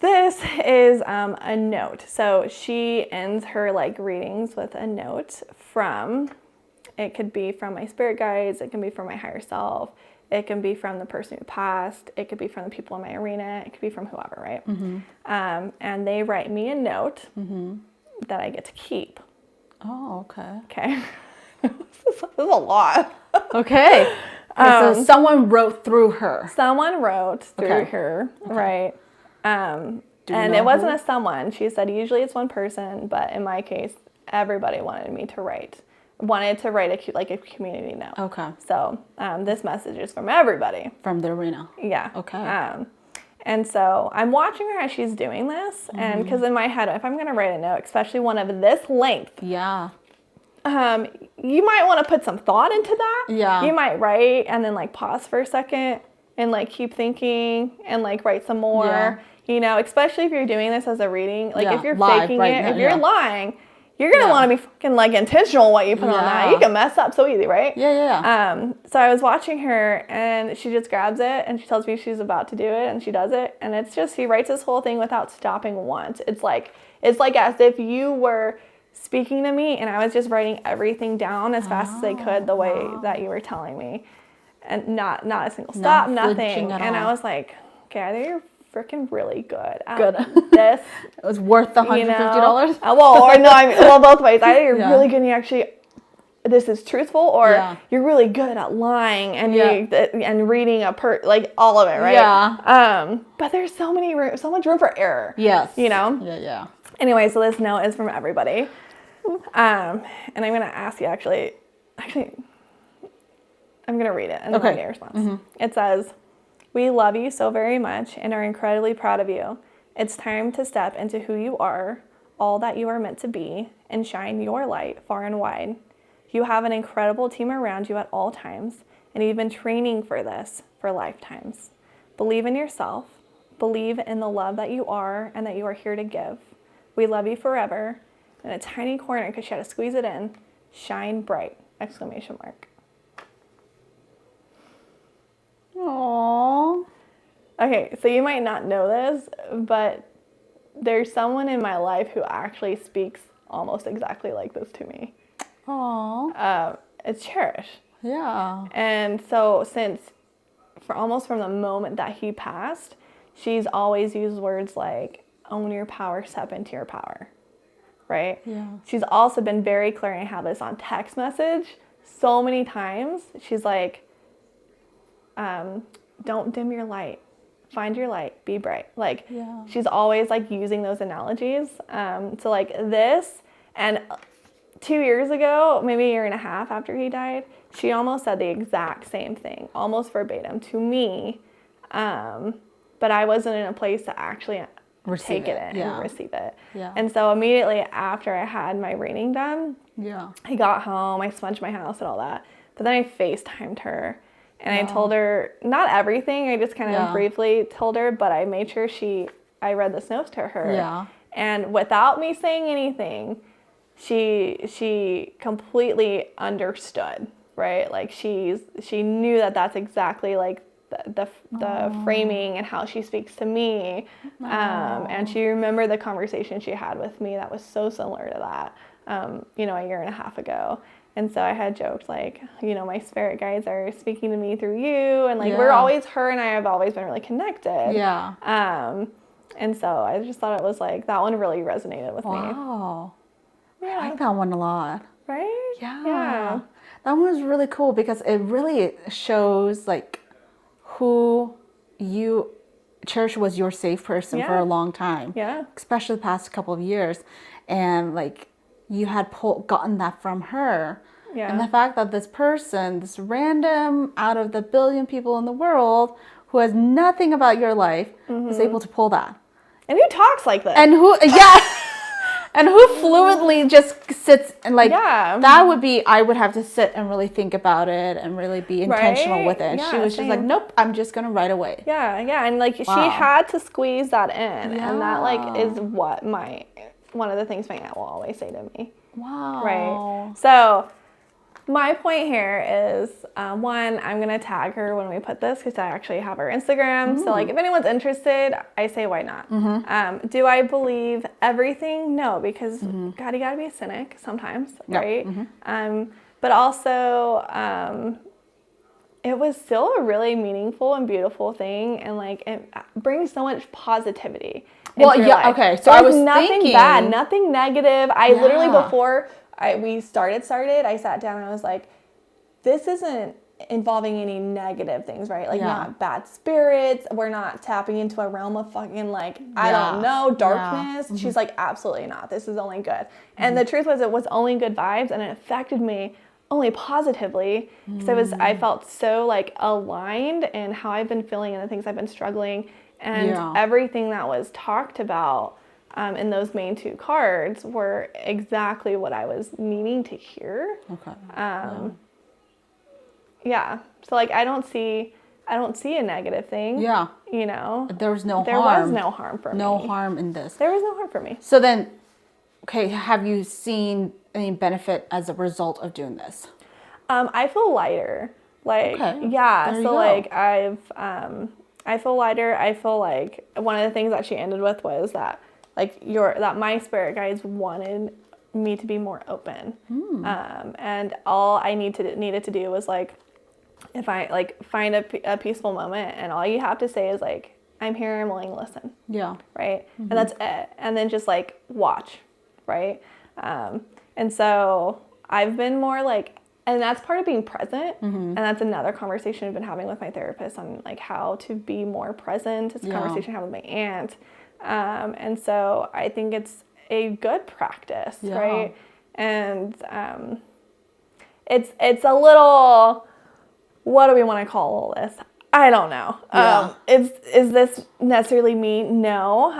This is a note. So she ends her like readings with a note from, it could be from my spirit guides, it can be from my higher self, it can be from the person who passed, it could be from the people in my arena, it could be from whoever, right? And they write me a note that I get to keep. Oh, okay. Okay. This is a lot. Okay. So someone wrote through her. Someone wrote through her, right? And it wasn't a someone. She said usually it's one person, but in my case, everybody wanted to write a community note. Okay. So this message is from everybody. From the arena. Yeah. Okay. And so I'm watching her as she's doing this, and because in my head, if I'm going to write a note, especially one of this length, yeah, you might want to put some thought into that. Yeah. You might write and then like pause for a second and like keep thinking and like write some more. Yeah. You know, especially if you're doing this as a reading, like if you're faking it, if you're lying, you're going to want to be fucking like intentional what you put on that. You can mess up so easy, right? Yeah. So I was watching her and she just grabs it and she tells me she's about to do it and she does it. And it's just, she writes this whole thing without stopping once. It's like as if you were speaking to me and I was just writing everything down as fast as I could the way that you were telling me. And not a single stop, nothing. And I was like, okay, either you're freaking really good at this. It was worth the $150? Well, both ways. Either you're really good and you actually, this is truthful, or you're really good at lying and and reading like all of it, right? Yeah. But there's so much room for error. Yes. You know? Yeah. Anyway, so this note is from everybody. And I'm going to ask you actually, I'm going to read it and then I'll get your response. Mm-hmm. It says, "We love you so very much and are incredibly proud of you. It's time to step into who you are, all that you are meant to be, and shine your light far and wide. You have an incredible team around you at all times, and you've been training for this for lifetimes. Believe in yourself. Believe in the love that you are and that you are here to give. We love you forever." In a tiny corner, because she had to squeeze it in, "Shine bright!" Exclamation mark. Aww. Okay, so you might not know this, but there's someone in my life who actually speaks almost exactly like this to me. Aww. It's Cherish. Yeah. And so almost from the moment that he passed, she's always used words like, own your power, step into your power, right? Yeah. She's also been very clear, and I have this on text message so many times. She's like, don't dim your light. Find your light. Be bright. Like, she's always like using those analogies. So like this, and 2 years ago, maybe a year and a half after he died, she almost said the exact same thing, almost verbatim to me. But I wasn't in a place to actually take it in and receive it. Yeah. And so immediately after I had my reading done, I got home, I sponged my house and all that. But then I FaceTimed her. And I told her, not everything, I just kind of briefly told her, but I made sure I read this note to her. Yeah. And without me saying anything, she completely understood, right? Like she knew that that's exactly like the framing and how she speaks to me. And she remembered the conversation she had with me that was so similar to that, a year and a half ago. And so I had joked like, my spirit guides are speaking to me through you. And like, her and I have always been really connected. Yeah. And so I just thought it was like, that one really resonated with me. Wow. Yeah. I like that one a lot. Right? Yeah. That one was really cool because it really shows like who Cherish was your safe person for a long time. Yeah. Especially the past couple of years. And like, you had gotten that from her. Yeah. And the fact that this person, this random out of the billion people in the world who has nothing about your life, was able to pull that. And who talks like this? And who fluently just sits and like, that would be, I would have to sit and really think about it and really be intentional with it. And she was just like, nope, I'm just going to write away. Yeah. And like, she had to squeeze that in. Yeah. And that like is what one of the things my aunt will always say to me. Wow. Right. So my point here is, one, I'm going to tag her when we put this because I actually have her Instagram. So like if anyone's interested, I say, why not? Do I believe everything? No, because God, you got to be a cynic sometimes, right? But also, it was still a really meaningful and beautiful thing. And like, it brings so much positivity. Well, yeah, okay. So I was nothing thinking, bad, nothing negative. I literally, before we started, I sat down and I was like, this isn't involving any negative things, right? Like not bad spirits. We're not tapping into a realm of fucking like, I don't know, darkness. She's like, absolutely not. This is only good. And the truth was, it was only good vibes, and it affected me only positively because I felt so like aligned in how I've been feeling and the things I've been struggling. And everything that was talked about in those main two cards were exactly what I was needing to hear. Okay. So like I don't see a negative thing. Yeah. There was no harm. There was no harm for me. No harm in this. There was no harm for me. So then, Okay, have you seen any benefit as a result of doing this? I feel lighter. Like, okay. yeah. There you So go. like I feel lighter. I feel like one of the things that she ended with was that like that my spirit guides wanted me to be more open. And all I needed to do was like, if I like find a peaceful moment, and all you have to say is like, I'm here, I'm willing to listen. Yeah. Right. And that's it. And then just like watch. Right. And so I've been more like, and that's part of being present. And that's another conversation I've been having with my therapist on like how to be more present. It's a conversation I have with my aunt. And so I think it's a good practice, right? And it's a little, what do we want to call all this? I don't know. Is this necessarily me? No.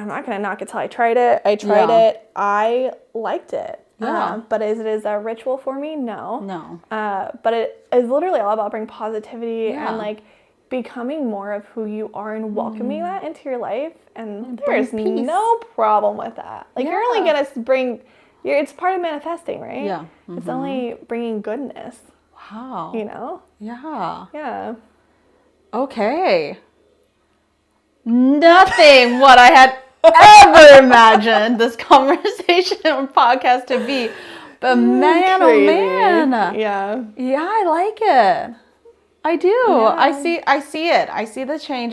I'm not going to knock it till I tried it. I tried it. I liked it. But is it a ritual for me? No. No. But it is literally all about bringing positivity and like becoming more of who you are and welcoming that into your life. And there's no problem with that. Like you're only going to bring, it's part of manifesting, right? Yeah. It's only bringing goodness. Wow. You know? Yeah. Yeah. Okay. Nothing what I had ever imagined this conversation or podcast to be. But man, crazy. Oh man. Yeah. Yeah, I like it. I do. Yeah. I see it. I see the change.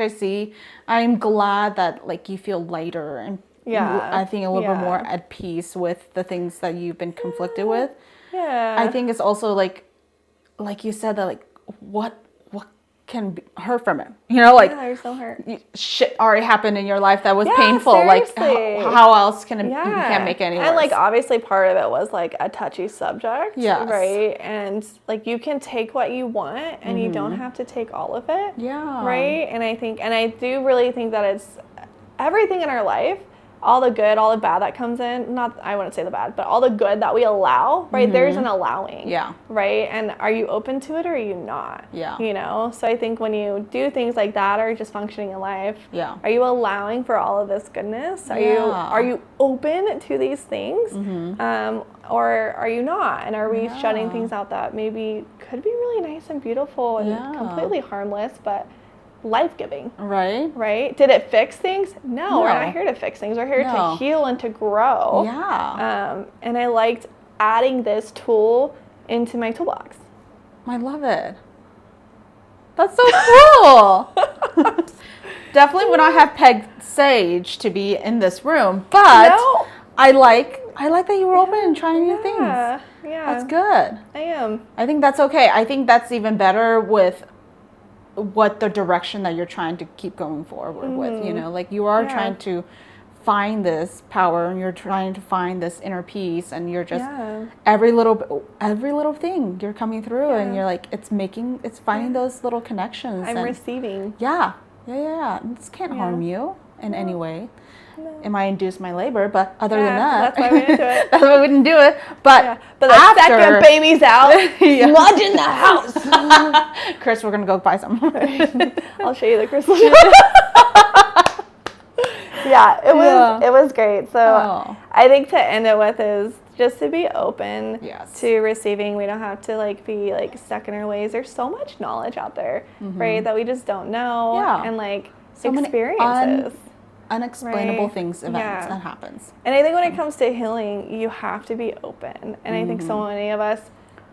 I'm glad that like you feel lighter and I think a little bit more at peace with the things that you've been conflicted with. Yeah. I think it's also like you said that like what can be hurt from it, you know, like there's no hurt. Shit already happened in your life that was painful. Seriously. Like how else can it? You can't make it any worse. And like obviously part of it was like a touchy subject, yes. right? And like you can take what you want, and you don't have to take all of it, right? And I do really think that it's everything in our life. All the good, all the bad that comes in, I wouldn't say the bad, but all the good that we allow, right? There's an allowing, right? And are you open to it or are you not? You know? So I think when you do things like that or just functioning in life, are you allowing for all of this goodness? Are you open to these things? Or are you not? And are we shutting things out that maybe could be really nice and beautiful and completely harmless, but life-giving, right? Did it fix things? No, we're not here to fix things. We're here to heal and to grow. And I liked adding this tool into my toolbox. I love it. That's so cool. Definitely would not have pegged Sage to be in this room, but I like that you were open and trying new things. That's good. I am. I think that's okay. I think that's even better with what the direction that you're trying to keep going forward with, you know, like you are trying to find this power and you're trying to find this inner peace, and you're just every little thing you're coming through and you're like it's finding those little connections. I'm receiving. This can't harm you in any way. It might induce my labor, but other than that, that's why we didn't do it. That's why we didn't do it. But the second baby's out, smudge in the house. Chris, we're gonna go buy some. I'll show you the crystal. It was great. So I think to end it with is just to be open to receiving. We don't have to like be like stuck in our ways. There's so much knowledge out there, right, that we just don't know, and like so experiences. Unexplainable events that happens. And I think when it comes to healing, you have to be open. And I think so many of us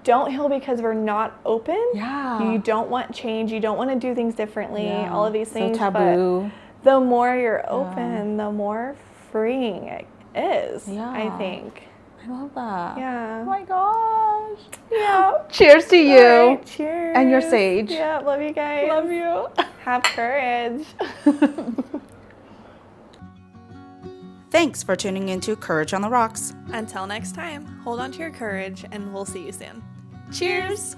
don't heal because we're not open. You don't want change. You don't want to do things differently. All of these things. So taboo. But the more you're open, the more freeing it is, I think. I love that. Oh my gosh. Cheers to you. Right, cheers. And your Sage. Love you guys. Love you. Have courage. Thanks for tuning into Courage on the Rocks. Until next time, hold on to your courage and we'll see you soon. Cheers!